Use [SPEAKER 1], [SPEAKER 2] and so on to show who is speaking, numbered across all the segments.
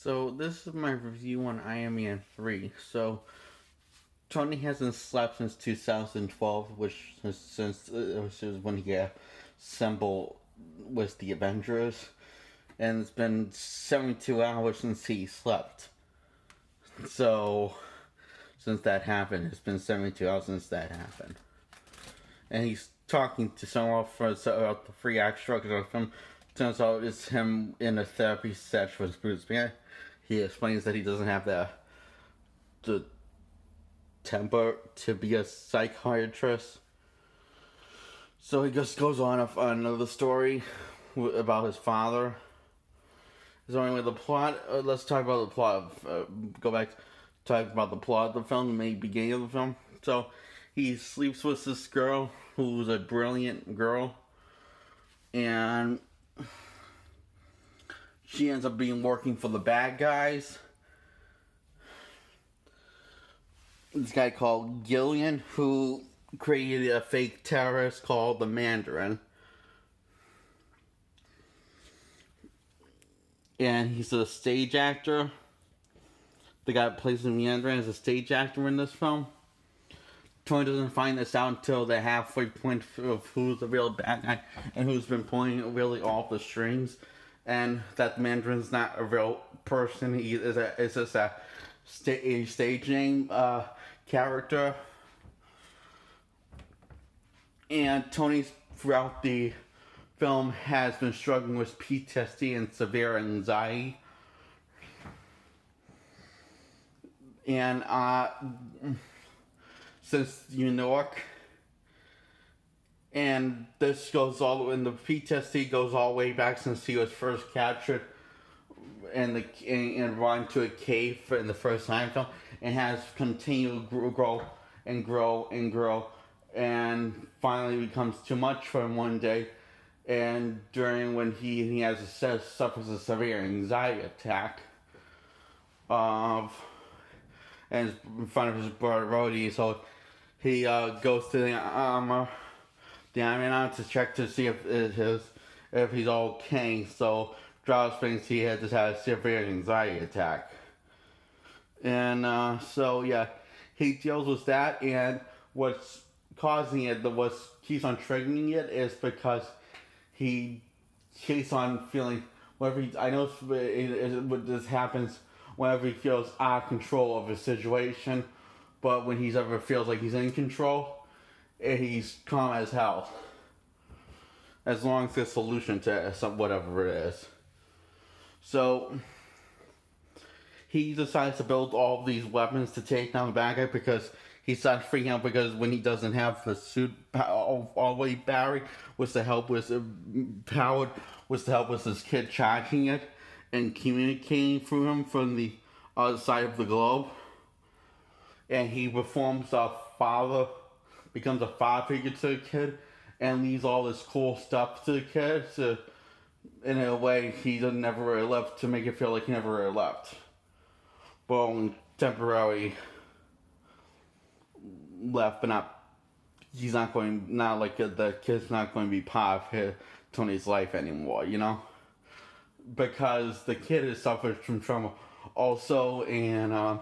[SPEAKER 1] So this is my review on Iron Man 3. So Tony hasn't slept since 2012, which is when he assembled with the Avengers, and it's been 72 hours since he slept. So since that happened, it's been 72 hours since that happened, and he's talking to someone about the free act structure of him. Turns out it's him in a therapy session with Bruce Banner. He explains that he doesn't have the temper to be a psychiatrist. So he just goes on another story about his father. So anyway, the plot. Let's talk about the plot. Go back, talk about the plot of the film, the main beginning of the film. So he sleeps with this girl who's a brilliant girl, and she ends up working for the bad guys. This guy called Gillian, who created a fake terrorist called the Mandarin. And he's a stage actor. The guy that plays the Mandarin is a stage actor in this film. Tony doesn't find this out until the halfway point of who's the real bad guy and who's been pulling really all the strings. And that Mandarin's not a real person. He is just a stage name character. And Tony, throughout the film, has been struggling with PTSD and severe anxiety. And since New York, and this goes all, and the PTSD goes all the way back since he was first captured and run to a cave in the first time film, and has continued to grow and grow and grow, and finally becomes too much for him one day. And during when he suffers a severe anxiety attack, and in front of his brother Rhodey, so he goes to the Iron Man to check to see if he's okay. So Drax thinks he just had a severe anxiety attack, and so yeah, he deals with that. And what's causing it, what keeps on triggering it, is because he keeps on feeling whenever I know this happens whenever he feels out of control of a situation, but when he ever feels like he's in control, he's calm as hell. As long as there's a solution to whatever it is. So he decides to build all these weapons to take down the bad guy because he starts freaking out because when he doesn't have the suit all the way Barry was to help with his kid charging it and communicating through him from the other side of the globe. And he becomes a father figure to the kid, and leaves all this cool stuff to the kid. So in a way, he never really left, to make it feel like he never really left, but only temporarily left. But he's not going. Not like the kid's not going to be part of Tony's life anymore. You know, because the kid has suffered from trauma also, and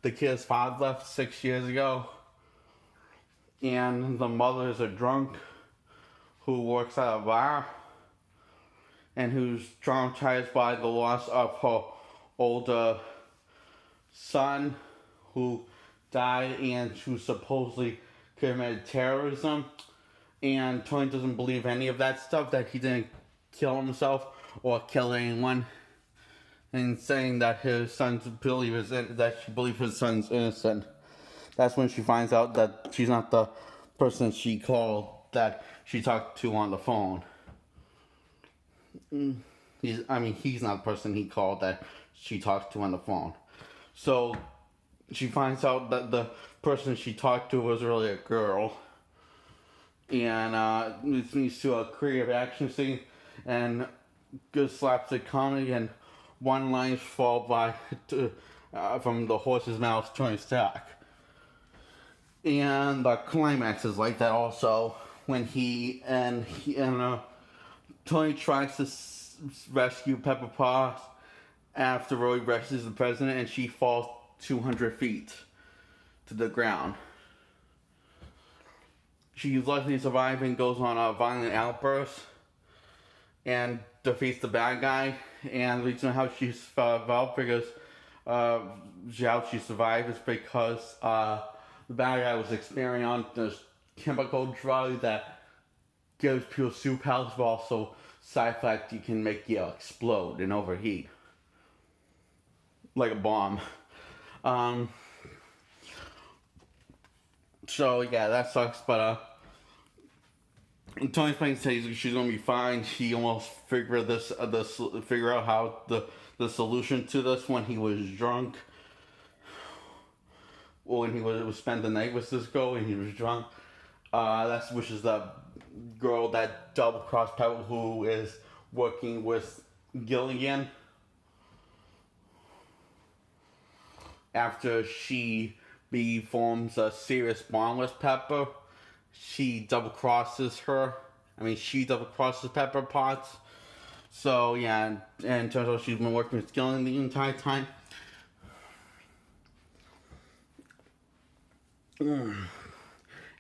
[SPEAKER 1] the kid's father left 6 years ago. And the mother is a drunk who works at a bar and who's traumatized by the loss of her older son who died and who supposedly committed terrorism. And Tony doesn't believe any of that stuff, that he didn't kill himself or kill anyone, and saying that that she believes his son's innocent. That's when she finds out that she's not the person she called, that she talked to on the phone. He's not the person he called that she talked to on the phone. So she finds out that the person she talked to was really a girl. And this leads to a creative action scene and good slapstick comedy and one line fall from the horse's mouth to his Stark. And the climax is like that also, when Tony tries to rescue Pepper Potts, after Roy rescues the president, and she falls 200 feet to the ground. She luckily survives and goes on a violent outburst and defeats the bad guy. And the reason how she survived because how she survived is because the bad guy was experimenting on this chemical drug that gives people superpowers, but also side effect you can make you explode and overheat like a bomb. So yeah, that sucks. But Tony Stark says she's gonna be fine. He almost figured figure out how the solution to this when he was drunk. When he was spent the night with this girl and he was drunk. Which is the girl that double crossed Pebble, who is working with Gilligan after she forms a serious bond with Pepper. She double crosses her. She double crosses Pepper Potts. So yeah, and turns out she's been working with Gilligan the entire time.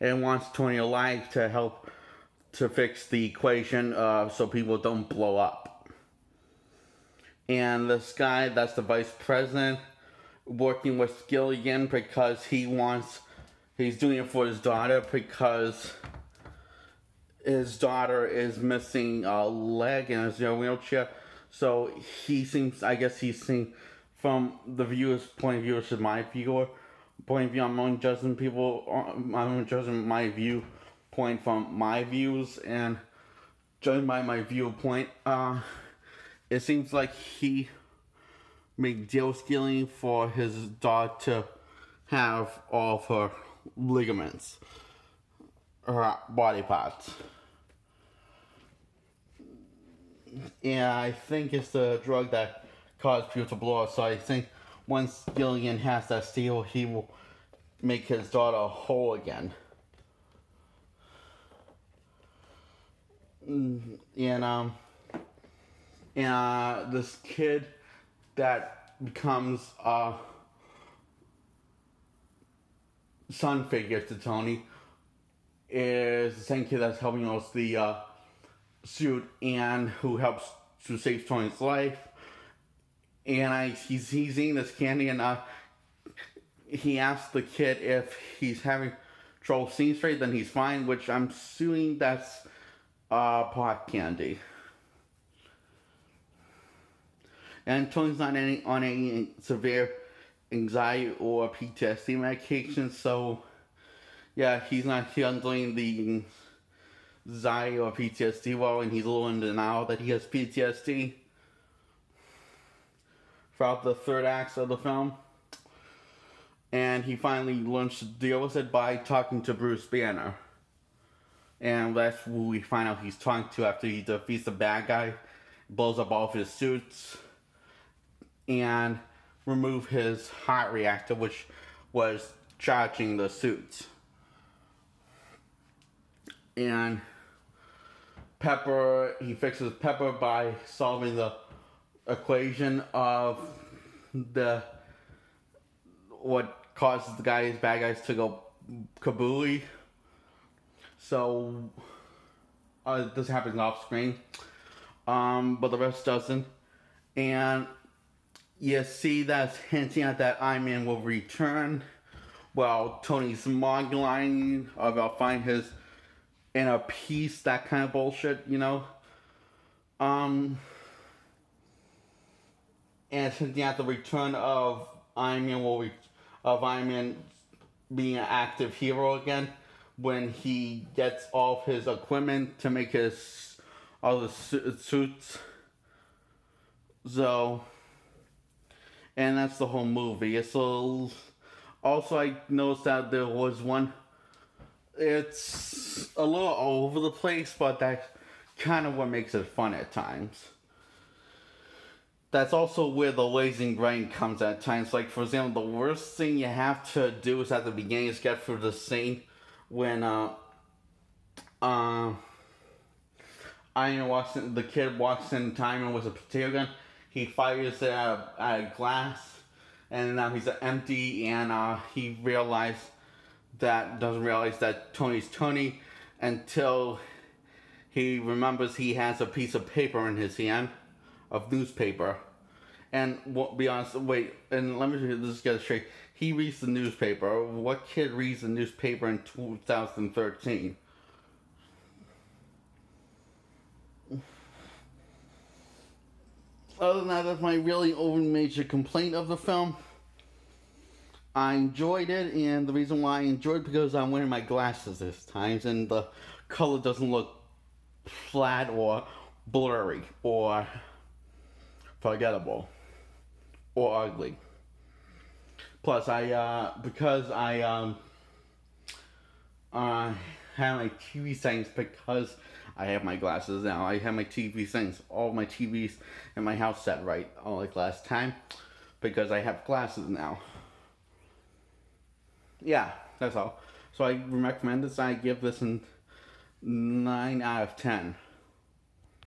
[SPEAKER 1] And wants Tony alive to help to fix the equation so people don't blow up. And this guy, that's the vice president, working with Gilligan because he's doing it for his daughter because his daughter is missing a leg and is in a wheelchair. So he's seeing from the viewer's point of view, which is my viewer point of view. I'm only judging my viewpoint from my views, and judging by my viewpoint, it seems like he made deal skilling for his daughter to have all of her ligaments, her body parts. And I think it's the drug that caused people to blow up. So I think once Gilligan has that steel, he will make his daughter whole again. And this kid that becomes a son figure to Tony is the same kid that's helping us the suit and who helps to save Tony's life. And he's eating this candy, and he asks the kid if he's having trouble seeing straight, then he's fine, which I'm assuming that's pot candy. And Tony's not on any severe anxiety or PTSD medication, so yeah, he's not handling the anxiety or PTSD well, and he's a little in denial that he has PTSD throughout the third act of the film. And he finally learns to deal with it by talking to Bruce Banner. And that's who we find out he's talking to after he defeats the bad guy, blows up all of his suits, and remove his heart reactor, which was charging the suits. And he fixes Pepper by solving the equation of what causes the bad guys to go kabooey. So this happens off screen, but the rest doesn't. And you see that's hinting at that Iron Man will return. Well, Tony's mogline about finding his inner peace, that kind of bullshit, And it's hinting at the return of Iron Man being an active hero again when he gets all of his equipment to make all the suits. So, and that's the whole movie. Also, I noticed that there was one. It's a little all over the place, but that's kind of what makes it fun at times. That's also where the lazy brain comes at times. Like, for example, the worst thing you have to do is at the beginning is get through the scene when Iron the kid walks in time with a potato gun, he fires it at a glass, and now he's empty, and he doesn't realize that Tony's Tony until he remembers he has a piece of paper in his hand, of newspaper. And be honest, wait, and let me just get it straight. He reads the newspaper. What kid reads the newspaper in 2013? Other than that, that's my really only major complaint of the film. I enjoyed it, and the reason why I enjoyed it because I'm wearing my glasses this time, and the color doesn't look flat or blurry or forgettable or ugly. Plus, because I have my TV settings because I have my glasses now. I have my TV settings, all my TVs in my house set right, unlike last time, because I have glasses now. Yeah, that's all. So I recommend this. I give this a 9 out of 10.